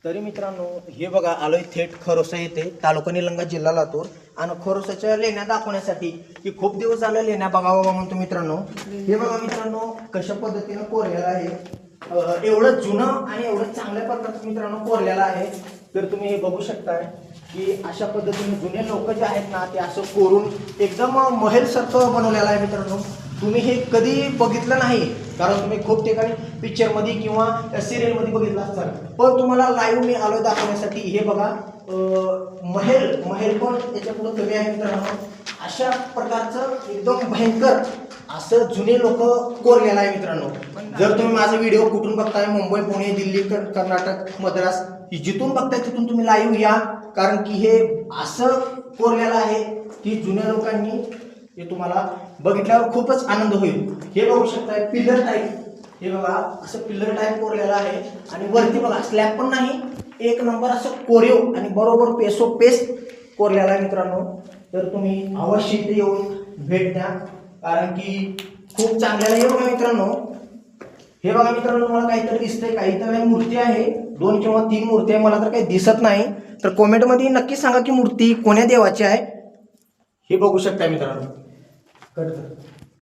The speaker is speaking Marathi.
तरी मित्रांनो हे बघा आलोय थेट खरोसा येथे तालुका निलंगा जिल्हा लातूर आणि खरोसाच्या लेण्या दाखवण्यासाठी की खूप दिवस झाले लेण्या बघावा म्हणतो मित्रांनो। हे बघा मित्रांनो कशा पद्धतीने कोरलेला आहे, एवढं जुनं आणि एवढं चांगल्या प्रकारचं मित्रांनो कोरलेलं आहे। तर तुम्ही हे बघू शकताय की अशा पद्धतीने जुने लोक जे आहेत ना ते असं कोरून एकदम महल सारखं बनवलेलं आहे मित्रांनो। तुम्ही हे कधी बघितलं नाही कारण तुम्ही खूप ठिकाणी पिक्चर मध्ये किंवा सिरियल मध्ये बघितलं असताल, पण तुम्हाला लाईव्ह मी आलोय दाखवण्यासाठी। हे बघा महल पण याच्या पुढे कमी आहे मित्रांनो। अशा प्रकारचं एकदम भयंकर असं जुने लोक कोरलेलं आहे मित्रांनो। जर तुम्ही माझा व्हिडिओ कुठून बघताय, मुंबई, पुणे, दिल्ली, कर्नाटक, मद्रास, जिथून बघताय तिथून तुम्ही लाईव्ह या, कारण की हे असं कोरलेलं आहे की जुन्या लोकांनी हे तुम्हाला बघितल्यावर खूपच आनंद होईल। हे बघू शकताय पिलर टाईप, हे बघा असं पिलर टाईप कोरलेलं आहे आणि वरती बघा स्लॅब पण नाही, एक नंबर असं कोरीव आणि बरोबर पेसो पेस कोरलेला आहे मित्रांनो। तर तुम्ही अवश्य इथे येऊन भेट द्या कारण की खूप चांगलेला। हे बघा मित्रांनो, हे बघा मित्रांनो मला काहीतरी दिसतंय, काहीतरी मूर्ती आहे, 2 किंवा 3 मूर्ती आहे, मला तर काही दिसत नाही। तर कमेंट मध्ये नक्की सांगा की मूर्ती कोण्या देवाची आहे। हे बघू शकता मित्रांनो। कट कर।